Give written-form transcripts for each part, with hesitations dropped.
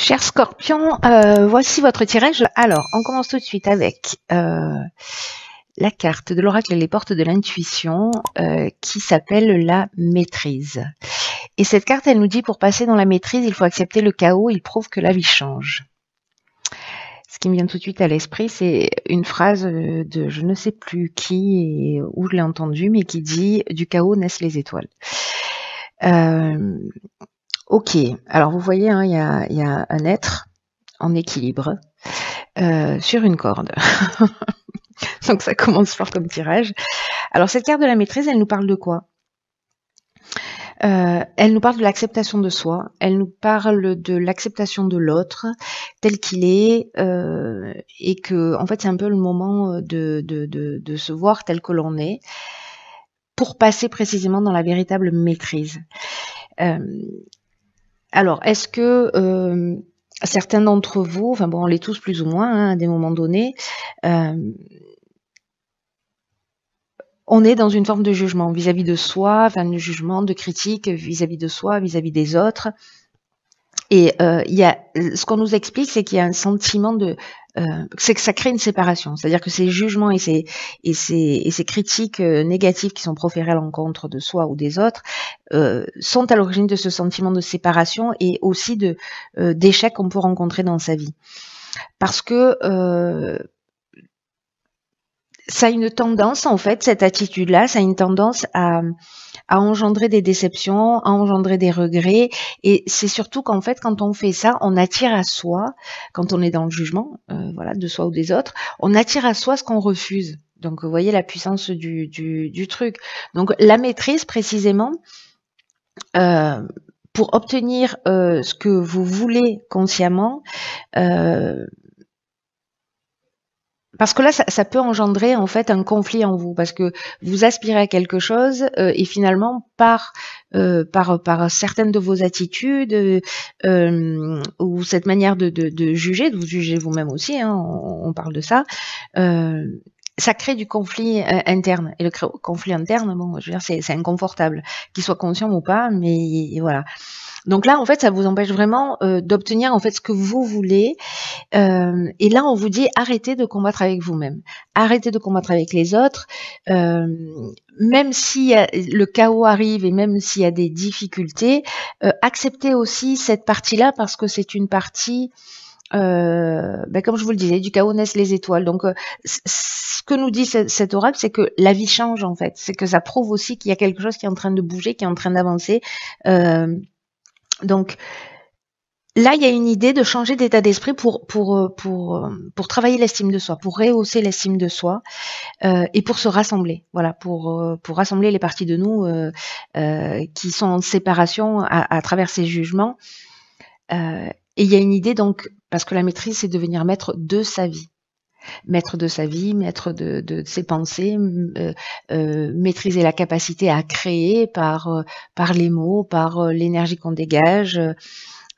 Cher Scorpion, voici votre tirage. Alors, on commence tout de suite avec la carte de l'oracle Les Portes de l'intuition qui s'appelle la maîtrise. Et cette carte, elle nous dit pour passer dans la maîtrise, il faut accepter le chaos, il prouve que la vie change. Ce qui me vient tout de suite à l'esprit, c'est une phrase de je ne sais plus qui et où je l'ai entendue, mais qui dit « Du chaos naissent les étoiles ». Ok, alors vous voyez, hein, il y a un être en équilibre sur une corde. Donc ça commence fort comme tirage. Alors cette carte de la maîtrise, elle nous parle de quoi? Elle nous parle de l'acceptation de soi, elle nous parle de l'acceptation de l'autre tel qu'il est, et que en fait c'est un peu le moment de se voir tel que l'on est pour passer précisément dans la véritable maîtrise. Alors est-ce que certains d'entre vous, enfin bon, on l'est tous plus ou moins hein, à des moments donnés, on est dans une forme de jugement vis-à-vis de soi, enfin de jugement, de critique vis-à-vis de soi, vis-à-vis des autres. Et il y a ce qu'on nous explique, c'est qu'il y a un sentiment de c'est que ça crée une séparation. C'est-à-dire que ces jugements et ces critiques négatives qui sont proférées à l'encontre de soi ou des autres sont à l'origine de ce sentiment de séparation et aussi de d'échec qu'on peut rencontrer dans sa vie. Parce que ça a une tendance, en fait, cette attitude-là, ça a une tendance à engendrer des déceptions, à engendrer des regrets. Et c'est surtout qu'en fait, quand on fait ça, on attire à soi, quand on est dans le jugement, voilà, de soi ou des autres, on attire à soi ce qu'on refuse. Donc, vous voyez la puissance du truc. Donc, la maîtrise, précisément, pour obtenir ce que vous voulez consciemment, parce que là, ça peut engendrer en fait un conflit en vous, parce que vous aspirez à quelque chose et finalement par certaines de vos attitudes ou cette manière de juger, de vous juger vous-même aussi, hein, on parle de ça. Ça crée du conflit interne. Et le conflit interne, bon, je veux dire, c'est inconfortable, qu'il soit conscient ou pas, mais voilà. Donc là, en fait, ça vous empêche vraiment d'obtenir en fait ce que vous voulez. Et là, on vous dit arrêtez de combattre avec vous-même, arrêtez de combattre avec les autres, même si le chaos arrive et même s'il y a des difficultés, acceptez aussi cette partie-là parce que c'est une partie, comme je vous le disais, du chaos naissent les étoiles. Donc, ce que nous dit cet oracle, c'est que la vie change en fait, c'est que ça prouve aussi qu'il y a quelque chose qui est en train de bouger, qui est en train d'avancer. Donc, là, il y a une idée de changer d'état d'esprit pour travailler l'estime de soi, pour rehausser l'estime de soi et pour se rassembler. Voilà, pour rassembler les parties de nous qui sont en séparation à travers ces jugements. Et il y a une idée donc, parce que la maîtrise, c'est devenir maître de sa vie. Maître de sa vie, maître de ses pensées, maîtriser la capacité à créer par les mots, par l'énergie qu'on dégage.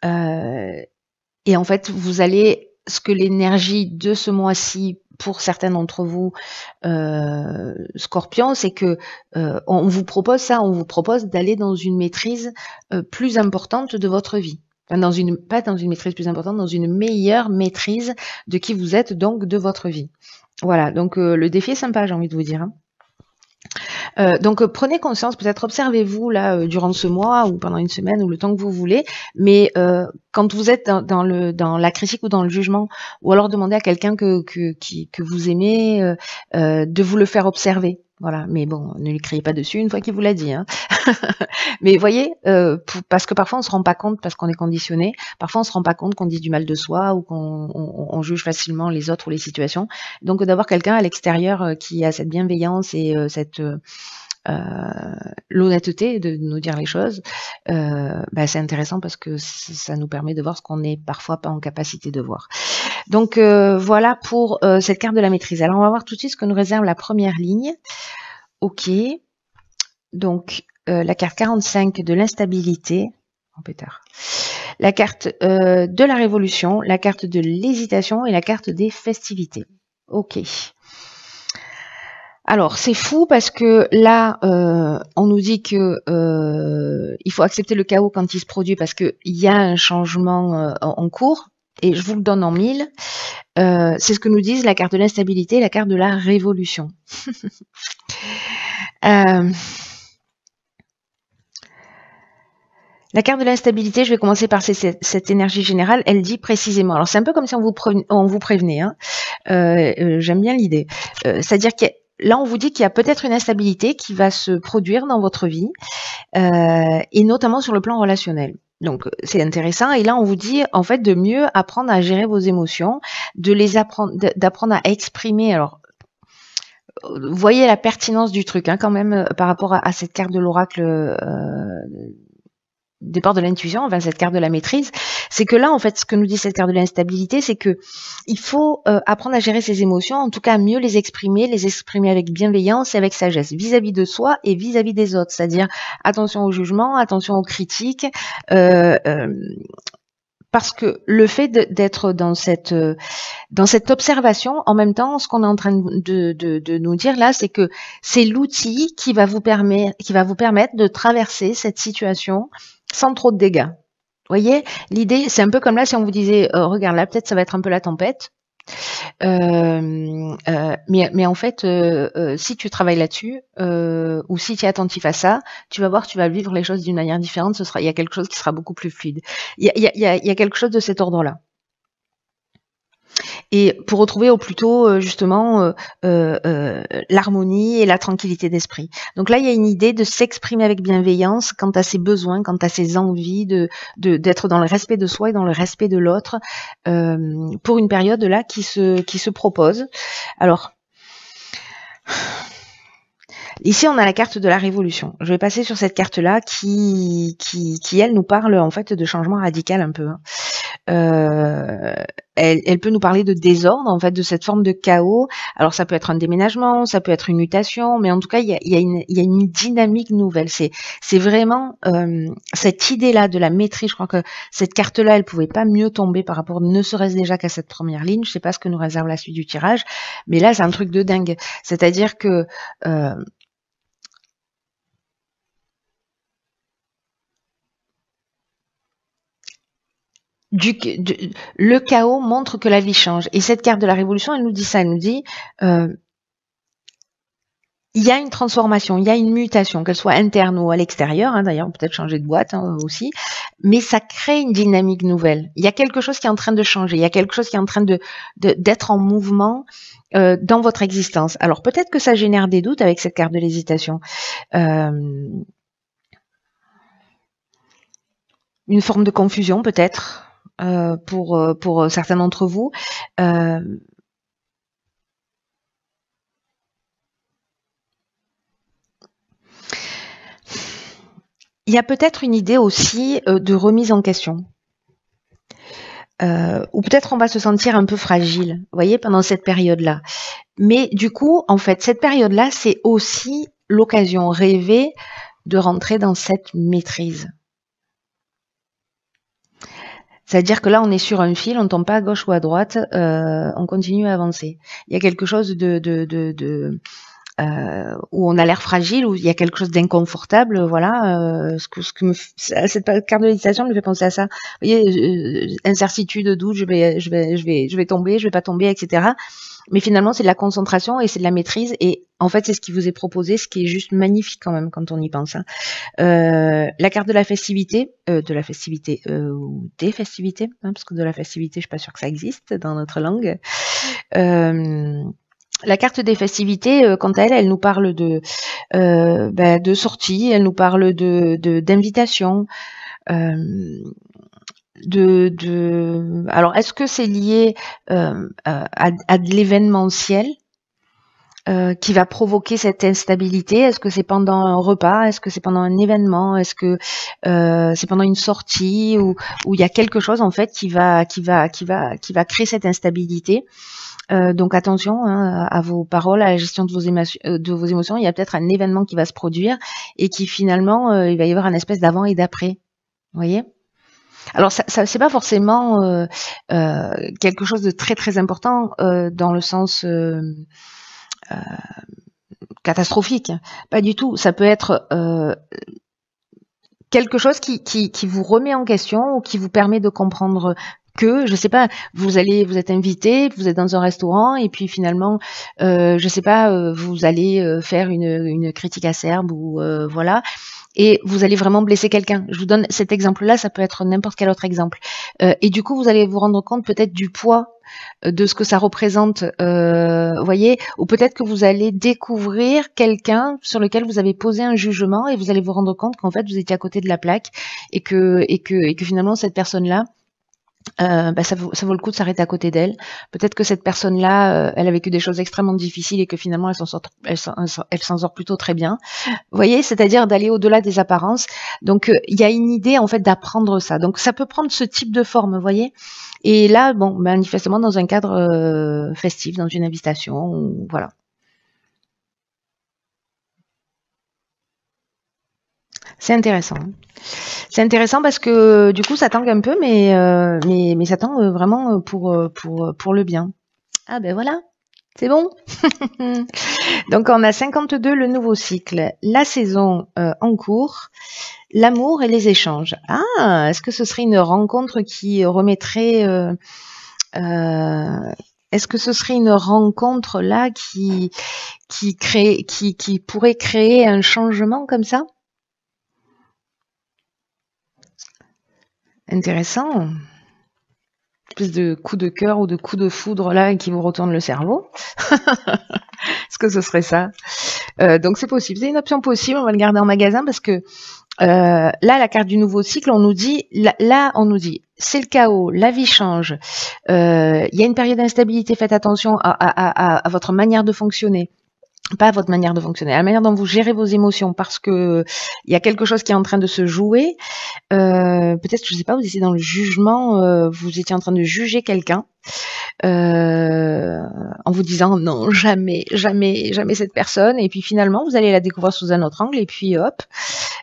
Et en fait, vous allez, ce que l'énergie de ce mois-ci, pour certains d'entre vous, Scorpion, c'est que on vous propose ça, on vous propose d'aller dans une maîtrise plus importante de votre vie. Enfin, pas dans une maîtrise plus importante, dans une meilleure maîtrise de qui vous êtes, donc de votre vie. Voilà, donc le défi est sympa, j'ai envie de vous dire. Hein. Donc prenez conscience, peut-être observez-vous là durant ce mois ou pendant une semaine ou le temps que vous voulez, mais quand vous êtes dans la critique ou dans le jugement, ou alors demandez à quelqu'un que vous aimez de vous le faire observer. Voilà, mais bon, ne lui criez pas dessus une fois qu'il vous l'a dit. Hein. Mais voyez, parce que parfois on se rend pas compte parce qu'on est conditionné. Parfois on se rend pas compte qu'on dit du mal de soi ou qu'on juge facilement les autres ou les situations. Donc d'avoir quelqu'un à l'extérieur qui a cette bienveillance et cette l'honnêteté de nous dire les choses, c'est intéressant parce que ça nous permet de voir ce qu'on n'est parfois pas en capacité de voir. Donc voilà pour cette carte de la maîtrise. Alors on va voir tout de suite ce que nous réserve la première ligne. Ok, donc la carte 45 de l'instabilité, en pétard. La carte de la révolution, la carte de l'hésitation et la carte des festivités. Ok. Alors, c'est fou parce que là, on nous dit que il faut accepter le chaos quand il se produit parce qu'il y a un changement en cours. Et je vous le donne en mille. C'est ce que nous disent la carte de l'instabilité et la carte de la révolution. Euh, La carte de l'instabilité, je vais commencer par cette énergie générale, elle dit précisément, alors c'est un peu comme si on vous prévenait, hein. J'aime bien l'idée. C'est-à-dire que là, on vous dit qu'il y a peut-être une instabilité qui va se produire dans votre vie, et notamment sur le plan relationnel. Donc c'est intéressant, et là on vous dit en fait de mieux apprendre à gérer vos émotions, d'apprendre à exprimer. Alors vous voyez la pertinence du truc hein, quand même par rapport à cette carte de l'oracle départ de l'intuition, enfin cette carte de la maîtrise, c'est que là en fait ce que nous dit cette carte de l'instabilité, c'est que il faut apprendre à gérer ses émotions, en tout cas mieux les exprimer avec bienveillance et avec sagesse vis-à-vis de soi et vis-à-vis des autres, c'est-à-dire attention au jugement, attention aux critiques, parce que le fait d'être dans cette observation, en même temps, ce qu'on est en train de nous dire là, c'est que c'est l'outil qui va vous permettre de traverser cette situation sans trop de dégâts. Vous voyez, l'idée, c'est un peu comme là, si on vous disait, regarde là, peut-être ça va être un peu la tempête. Mais en fait, si tu travailles là-dessus, ou si tu es attentif à ça, tu vas voir, tu vas vivre les choses d'une manière différente. Il y a quelque chose qui sera beaucoup plus fluide. Il y a quelque chose de cet ordre-là. Et pour retrouver au plus tôt justement l'harmonie et la tranquillité d'esprit. Donc là, il y a une idée de s'exprimer avec bienveillance quant à ses besoins, quant à ses envies, d'être dans le respect de soi et dans le respect de l'autre pour une période là qui se propose. Alors, ici, on a la carte de la révolution. Je vais passer sur cette carte-là qui, elle, nous parle en fait de changement radical un peu. Elle peut nous parler de désordre, en fait, de cette forme de chaos. Alors, ça peut être un déménagement, ça peut être une mutation, mais en tout cas, il y a une dynamique nouvelle. C'est vraiment cette idée-là de la maîtrise. Je crois que cette carte-là, elle pouvait pas mieux tomber par rapport, ne serait-ce déjà qu'à cette première ligne. Je sais pas ce que nous réserve la suite du tirage, mais là, c'est un truc de dingue. C'est-à-dire que le chaos montre que la vie change. Et cette carte de la révolution, elle nous dit ça, elle nous dit il y a une transformation, il y a une mutation, qu'elle soit interne ou à l'extérieur, hein, d'ailleurs, peut-être changer de boîte hein, aussi, mais ça crée une dynamique nouvelle. Il y a quelque chose qui est en train de changer, il y a quelque chose qui est en train d'être en mouvement dans votre existence. Alors peut-être que ça génère des doutes avec cette carte de l'hésitation. Une forme de confusion peut-être pour certains d'entre vous. Il y a peut-être une idée aussi de remise en question. Ou peut-être on va se sentir un peu fragile, vous voyez, pendant cette période-là. Mais du coup, en fait, cette période-là, c'est aussi l'occasion rêvée de rentrer dans cette maîtrise. C'est-à-dire que là, on est sur un fil, on ne tombe pas à gauche ou à droite, on continue à avancer. Il y a quelque chose où on a l'air fragile, où il y a quelque chose d'inconfortable, voilà. Cette carte de méditation me fait penser à ça. Vous voyez, incertitude, doute, je vais tomber, je vais pas tomber, etc. Mais finalement, c'est de la concentration et c'est de la maîtrise. Et en fait, c'est ce qui vous est proposé, ce qui est juste magnifique quand même quand on y pense. Hein. La carte de la festivité, ou des festivités, hein, parce que de la festivité, je suis pas sûre que ça existe dans notre langue. La carte des festivités, quant à elle, elle nous parle de sortie, elle nous parle d'invitation. Alors, est-ce que c'est lié à de l'événementiel qui va provoquer cette instabilité? Est-ce que c'est pendant un repas? Est-ce que c'est pendant un événement? Est-ce que c'est pendant une sortie où il y a quelque chose en fait qui va créer cette instabilité? Donc attention hein, à vos paroles, à la gestion de vos émotions. Il y a peut-être un événement qui va se produire et qui finalement, il va y avoir un espèce d'avant et d'après. Vous voyez? Alors ça c'est pas forcément quelque chose de très très important dans le sens catastrophique. Pas du tout. Ça peut être quelque chose qui vous remet en question ou qui vous permet de comprendre que, je sais pas, vous êtes invité, vous êtes dans un restaurant et puis finalement, je sais pas, vous allez faire une critique acerbe ou voilà, et vous allez vraiment blesser quelqu'un. Je vous donne cet exemple-là, ça peut être n'importe quel autre exemple. Et du coup, vous allez vous rendre compte peut-être du poids de ce que ça représente, voyez, ou peut-être que vous allez découvrir quelqu'un sur lequel vous avez posé un jugement et vous allez vous rendre compte qu'en fait vous étiez à côté de la plaque et que finalement cette personne-là, ça vaut le coup de s'arrêter à côté d'elle. Peut-être que cette personne-là, elle a vécu des choses extrêmement difficiles et que finalement elle s'en sort plutôt très bien. Vous voyez, c'est-à-dire d'aller au-delà des apparences. Donc il y a une idée en fait d'apprendre ça. Donc ça peut prendre ce type de forme, vous voyez. Et là, bon, manifestement dans un cadre festif, dans une invitation, voilà. C'est intéressant. C'est intéressant parce que du coup ça tangue un peu, mais ça tangue vraiment pour le bien. Ah ben voilà, c'est bon. Donc on a 52 le nouveau cycle, la saison en cours, l'amour et les échanges. Ah, est-ce que ce serait une rencontre qui remettrait est-ce que ce serait une rencontre là qui pourrait créer un changement comme ça? Intéressant. Espèce de coup de cœur ou de coup de foudre là qui vous retourne le cerveau. Est-ce que ce serait ça? Donc c'est possible, c'est une option possible, on va le garder en magasin parce que là, la carte du nouveau cycle, on nous dit, on nous dit, c'est le chaos, la vie change, il y a une période d'instabilité, faites attention à votre manière de fonctionner. Pas à votre manière de fonctionner, à la manière dont vous gérez vos émotions, parce que il y a quelque chose qui est en train de se jouer. Peut-être, je sais pas, vous étiez dans le jugement, vous étiez en train de juger quelqu'un, en vous disant non, jamais, jamais, jamais cette personne. Et puis finalement, vous allez la découvrir sous un autre angle. Et puis hop,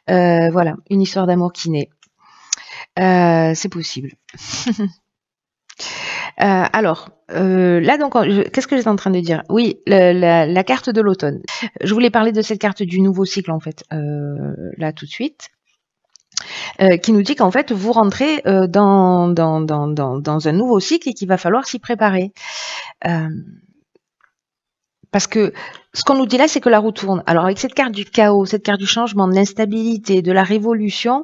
voilà, une histoire d'amour qui naît. C'est possible. Alors, là donc, qu'est-ce que j'étais en train de dire? Oui, la carte de l'automne. Je voulais parler de cette carte du nouveau cycle en fait, là tout de suite. Qui nous dit qu'en fait vous rentrez dans un nouveau cycle et qu'il va falloir s'y préparer. Parce que ce qu'on nous dit là, c'est que la roue tourne. Alors avec cette carte du chaos, cette carte du changement, de l'instabilité, de la révolution,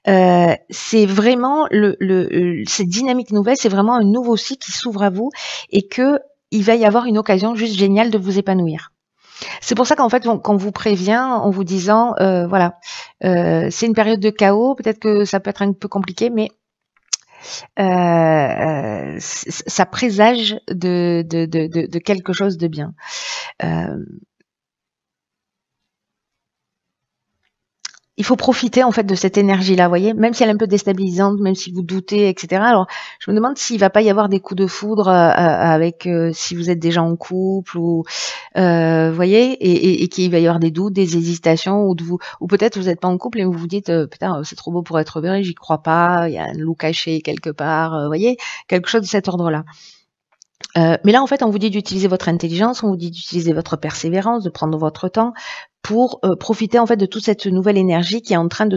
c'est vraiment cette dynamique nouvelle, c'est vraiment un nouveau cycle qui s'ouvre à vous et que il va y avoir une occasion juste géniale de vous épanouir. C'est pour ça qu'en fait, qu'on vous prévient en vous disant, voilà, c'est une période de chaos, peut-être que ça peut être un peu compliqué, mais ça présage de quelque chose de bien. Il faut profiter en fait de cette énergie-là, vous voyez, même si elle est un peu déstabilisante, même si vous doutez, etc. Alors, je me demande s'il va pas y avoir des coups de foudre avec si vous êtes déjà en couple ou voyez, et qu'il va y avoir des doutes, des hésitations, ou peut-être vous n'êtes pas en couple et vous vous dites putain c'est trop beau pour être vrai, j'y crois pas, il y a un loup caché quelque part, voyez, quelque chose de cet ordre-là. Mais là, en fait, on vous dit d'utiliser votre intelligence, on vous dit d'utiliser votre persévérance, de prendre votre temps pour profiter en fait de toute cette nouvelle énergie qui est en train de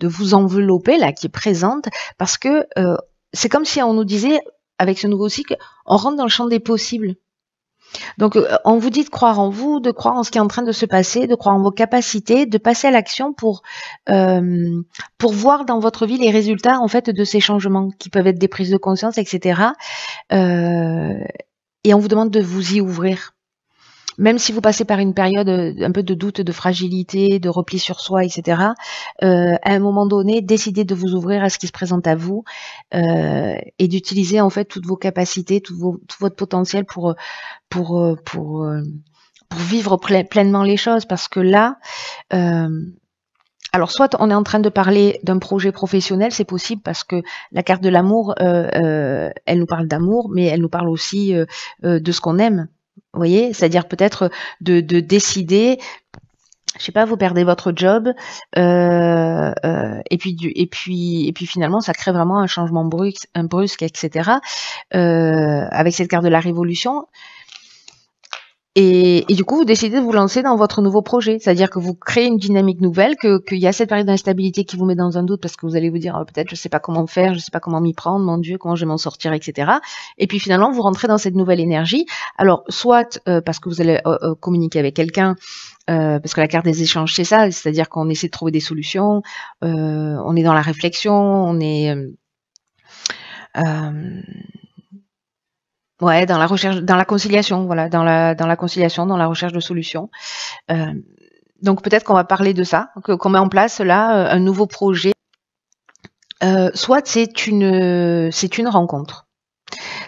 vous envelopper là, qui est présente, parce que c'est comme si on nous disait avec ce nouveau cycle, on rentre dans le champ des possibles. Donc, on vous dit de croire en vous, de croire en ce qui est en train de se passer, de croire en vos capacités, de passer à l'action pour voir dans votre vie les résultats en fait de ces changements qui peuvent être des prises de conscience, etc. Et on vous demande de vous y ouvrir. Même si vous passez par une période un peu de doute, de fragilité, de repli sur soi, etc., à un moment donné, décidez de vous ouvrir à ce qui se présente à vous et d'utiliser en fait toutes vos capacités, tout votre potentiel pour vivre pleinement les choses. Parce que là, alors soit on est en train de parler d'un projet professionnel, c'est possible parce que la carte de l'amour, elle nous parle d'amour, mais elle nous parle aussi de ce qu'on aime. Vous voyez, c'est-à-dire peut-être de décider, je sais pas, vous perdez votre job, et puis finalement ça crée vraiment un changement brusque, etc. Avec cette carte de la révolution, Et du coup, vous décidez de vous lancer dans votre nouveau projet. C'est-à-dire que vous créez une dynamique nouvelle, qu'il y a cette période d'instabilité qui vous met dans un doute parce que vous allez vous dire, peut-être, je sais pas comment faire, je sais pas comment m'y prendre, mon Dieu, comment je vais m'en sortir, etc. Et puis finalement, vous rentrez dans cette nouvelle énergie. Alors, soit parce que vous allez communiquer avec quelqu'un, parce que la carte des échanges, c'est ça, c'est-à-dire qu'on essaie de trouver des solutions, on est dans la réflexion, on est... ouais, dans la recherche, dans la conciliation, voilà, dans la conciliation, dans la recherche de solutions. Donc peut-être qu'on va parler de ça, qu'on met en place là un nouveau projet. Soit c'est une rencontre,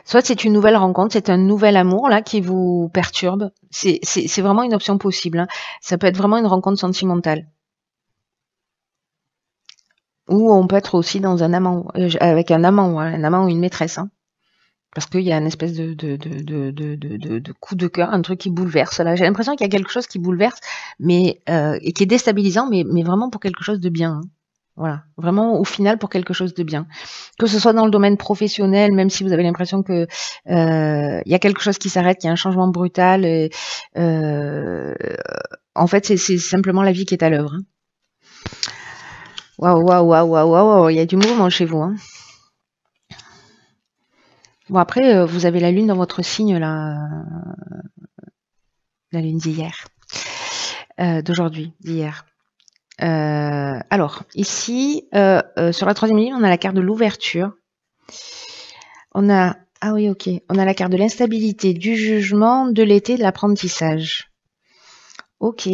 soit c'est une nouvelle rencontre, c'est un nouvel amour là qui vous perturbe. C'est vraiment une option possible. Hein. Ça peut être vraiment une rencontre sentimentale. Ou on peut être aussi dans un amant, avec un amant ou une maîtresse. Hein. Parce qu'il y a une espèce de coup de cœur, un truc qui bouleverse. Là, j'ai l'impression qu'il y a quelque chose qui bouleverse, mais et qui est déstabilisant, mais vraiment pour quelque chose de bien. Hein. Voilà, vraiment au final pour quelque chose de bien. Que ce soit dans le domaine professionnel, même si vous avez l'impression que il y a quelque chose qui s'arrête, qu'il y a un changement brutal. Et, en fait, c'est simplement la vie qui est à l'œuvre. Hein. Waouh, waouh, waouh, waouh, waouh, il y a du mouvement chez vous. Hein. Bon après, vous avez la lune dans votre signe là, la lune d'hier, d'aujourd'hui, d'hier. Alors ici, sur la troisième ligne, on a la carte de l'ouverture. On a oui ok, on a la carte de l'instabilité, du jugement, de l'été, de l'apprentissage. Ok.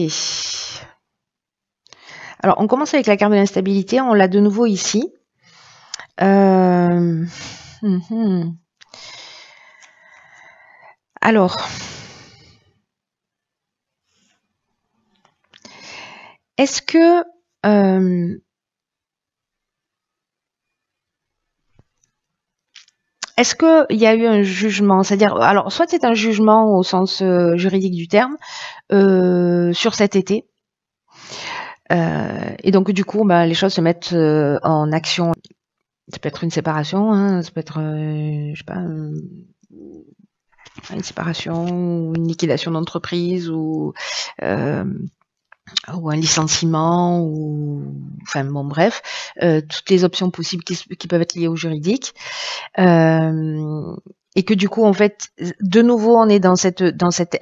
Alors on commence avec la carte de l'instabilité, on l'a de nouveau ici. Alors, est-ce que il y a eu un jugement, c'est-à-dire, alors soit c'est un jugement au sens juridique du terme sur cet été, et donc du coup, les choses se mettent en action. Ça peut être une séparation, hein, ça peut être, je sais pas, une séparation ou une liquidation d'entreprise ou un licenciement ou enfin bon bref, toutes les options possibles qui peuvent être liées au juridique. Et que du coup, en fait, de nouveau, on est dans cette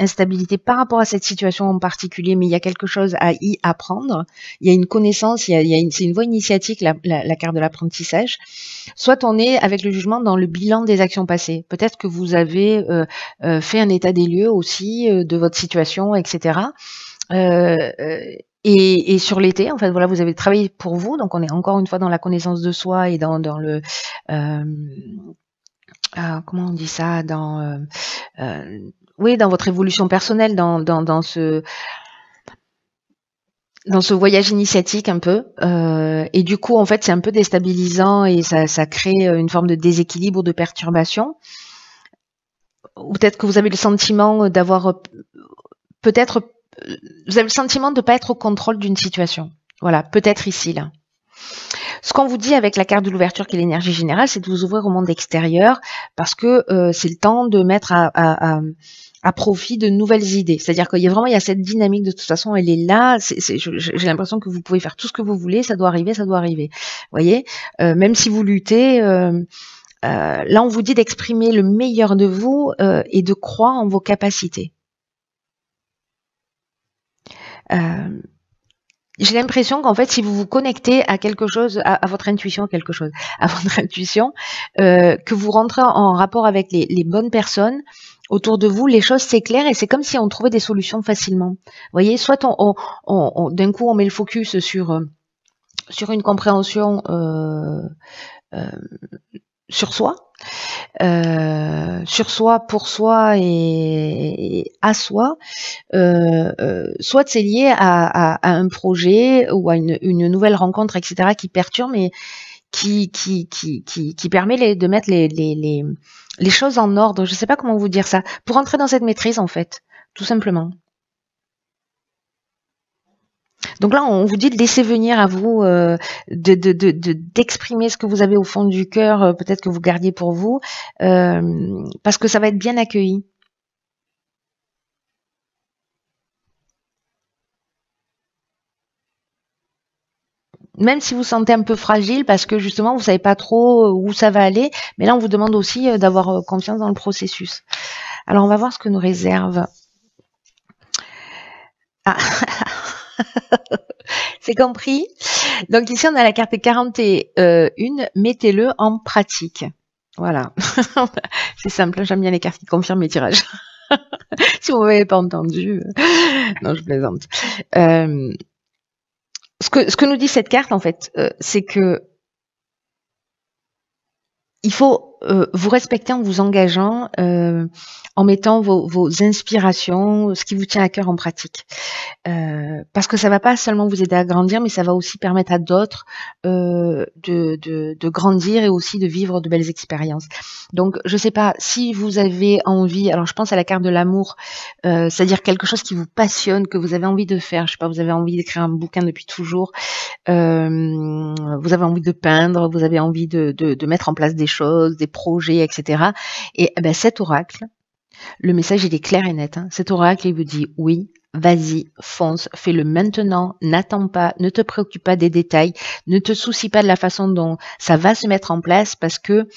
instabilité par rapport à cette situation en particulier, mais il y a quelque chose à y apprendre. Il y a une connaissance, c'est une voie initiatique, la carte de l'apprentissage. Soit on est avec le jugement dans le bilan des actions passées. Peut-être que vous avez fait un état des lieux aussi de votre situation, etc. Et sur l'été, en fait, voilà, vous avez travaillé pour vous, donc on est encore une fois dans la connaissance de soi et dans le comment on dit ça, oui, dans votre évolution personnelle, dans ce voyage initiatique un peu, et du coup en fait c'est un peu déstabilisant et ça crée une forme de déséquilibre ou de perturbation. Ou peut-être que vous avez le sentiment d'avoir peut-être vous avez le sentiment de ne pas être au contrôle d'une situation. Voilà, peut-être ici là. Ce qu'on vous dit avec la carte de l'ouverture qui est l'énergie générale, c'est de vous ouvrir au monde extérieur parce que c'est le temps de mettre à profit de nouvelles idées. C'est-à-dire qu'il y a vraiment cette dynamique de toute façon, elle est là. J'ai l'impression que vous pouvez faire tout ce que vous voulez, ça doit arriver, ça doit arriver. Vous voyez, même si vous luttez, là on vous dit d'exprimer le meilleur de vous et de croire en vos capacités. J'ai l'impression qu'en fait, si vous vous connectez à quelque chose, à votre intuition, que vous rentrez en rapport avec les bonnes personnes autour de vous, les choses s'éclairent et c'est comme si on trouvait des solutions facilement. Vous voyez, soit d'un coup on met le focus sur une compréhension sur soi, pour soi et à soi, soit c'est lié à un projet ou à une nouvelle rencontre, etc., qui perturbe et qui permet de mettre les choses en ordre. Je ne sais pas comment vous dire ça. Pour entrer dans cette maîtrise, en fait, tout simplement. Donc là, on vous dit de laisser venir à vous, d'exprimer ce que vous avez au fond du cœur, peut-être que vous gardiez pour vous, parce que ça va être bien accueilli. même si vous sentez un peu fragile parce que justement vous savez pas trop où ça va aller, mais là on vous demande aussi d'avoir confiance dans le processus. Alors on va voir ce que nous réserve. Ah, c'est compris. Donc ici on a la carte 41, mettez-le en pratique. Voilà. C'est simple, j'aime bien les cartes qui confirment mes tirages. Si vous m'avez pas entendu, non je plaisante. Ce que nous dit cette carte en fait, c'est que il faut vous respecter en vous engageant, en mettant vos inspirations, ce qui vous tient à cœur en pratique. Parce que ça va pas seulement vous aider à grandir, mais ça va aussi permettre à d'autres de grandir et aussi de vivre de belles expériences. Donc, je sais pas si vous avez envie. Alors, je pense à la carte de l'amour, c'est-à-dire quelque chose qui vous passionne, que vous avez envie de faire. Je sais pas, vous avez envie d'écrire un bouquin depuis toujours. Vous avez envie de peindre, vous avez envie de mettre en place des choses, des projets, etc. Et ben, cet oracle, le message il est clair et net. Hein. Cet oracle il vous dit oui, vas-y, fonce, fais-le maintenant, n'attends pas, ne te préoccupe pas des détails, ne te soucie pas de la façon dont ça va se mettre en place parce que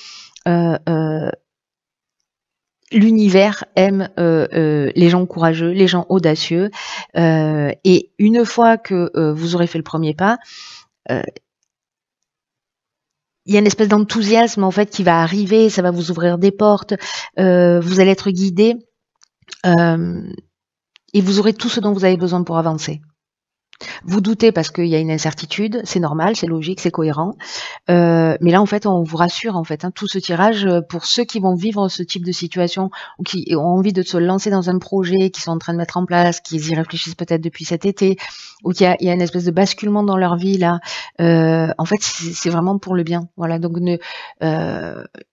l'univers aime les gens courageux, les gens audacieux. Et une fois que vous aurez fait le premier pas, il y a une espèce d'enthousiasme en fait qui va arriver, ça va vous ouvrir des portes, vous allez être guidé et vous aurez tout ce dont vous avez besoin pour avancer. Vous doutez parce qu'il y a une incertitude, c'est normal, c'est logique, c'est cohérent. Mais là, en fait, on vous rassure, en fait, hein, tout ce tirage, pour ceux qui vont vivre ce type de situation ou qui ont envie de se lancer dans un projet, qui sont en train de mettre en place, qui y réfléchissent peut-être depuis cet été, ou qu'il y a une espèce de basculement dans leur vie là. En fait, c'est vraiment pour le bien. Voilà. Donc, il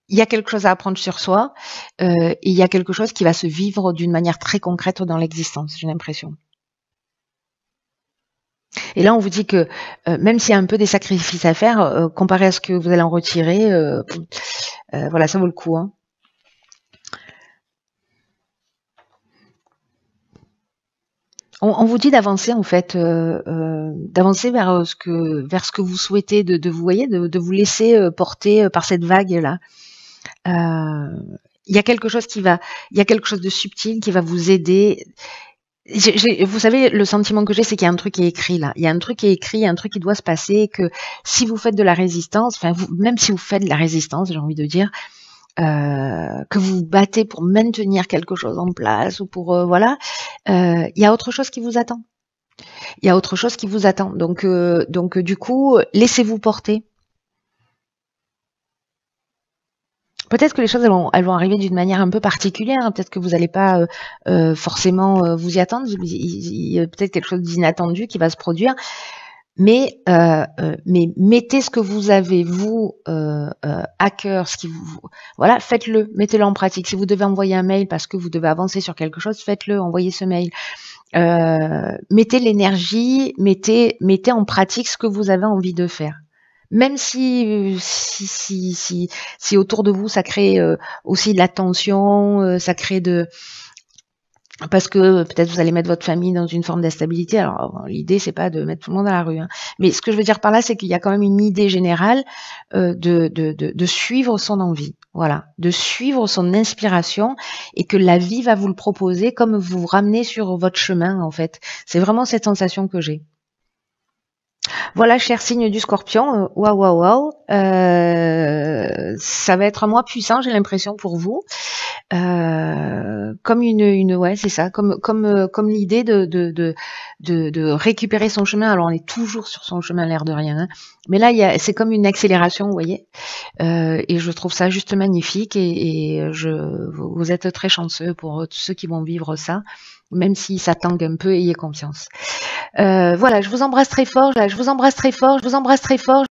y a quelque chose à apprendre sur soi, et il y a quelque chose qui va se vivre d'une manière très concrète dans l'existence. J'ai l'impression. Et là, on vous dit que même s'il y a un peu des sacrifices à faire, comparé à ce que vous allez en retirer, voilà, ça vaut le coup. Hein. On vous dit d'avancer en fait, d'avancer vers ce que vous souhaitez, de vous voyez, de vous laisser porter par cette vague là. Il y a quelque chose il y a quelque chose de subtil qui va vous aider. Vous savez, le sentiment que j'ai, c'est qu'il y a un truc qui est écrit là. Il y a un truc qui est écrit, il y a un truc qui doit se passer, que si vous faites de la résistance, enfin, même si vous faites de la résistance, j'ai envie de dire, que vous vous battez pour maintenir quelque chose en place ou pour, voilà, il y a autre chose qui vous attend. Il y a autre chose qui vous attend. Donc du coup, laissez-vous porter. Peut-être que les choses elles vont arriver d'une manière un peu particulière. Hein. Peut-être que vous n'allez pas forcément vous y attendre. Il y a peut-être quelque chose d'inattendu qui va se produire. Mais mettez ce que vous avez vous à cœur, ce qui vous voilà, faites-le, mettez-le en pratique. Si vous devez envoyer un mail parce que vous devez avancer sur quelque chose, faites-le, envoyez ce mail. Mettez l'énergie, mettez en pratique ce que vous avez envie de faire. Même si autour de vous ça crée aussi de la tension, ça crée parce que peut-être vous allez mettre votre famille dans une forme d'instabilité. Alors l'idée c'est pas de mettre tout le monde à la rue, hein. Mais ce que je veux dire par là, c'est qu'il y a quand même une idée générale de suivre son envie, voilà, de suivre son inspiration et que la vie va vous le proposer comme vous vous ramenez sur votre chemin en fait. C'est vraiment cette sensation que j'ai. Voilà, cher signe du Scorpion, waouh, waouh, waouh. Ça va être un mois puissant, j'ai l'impression pour vous. Comme ouais, c'est ça, comme l'idée de récupérer son chemin. Alors on est toujours sur son chemin, l'air de rien, hein. Mais là, c'est comme une accélération, vous voyez. Et je trouve ça juste magnifique. Vous êtes très chanceux pour tous ceux qui vont vivre ça. Même si ça tangue un peu, ayez confiance. Voilà, je vous embrasse très fort, je vous embrasse très fort, je vous embrasse très fort.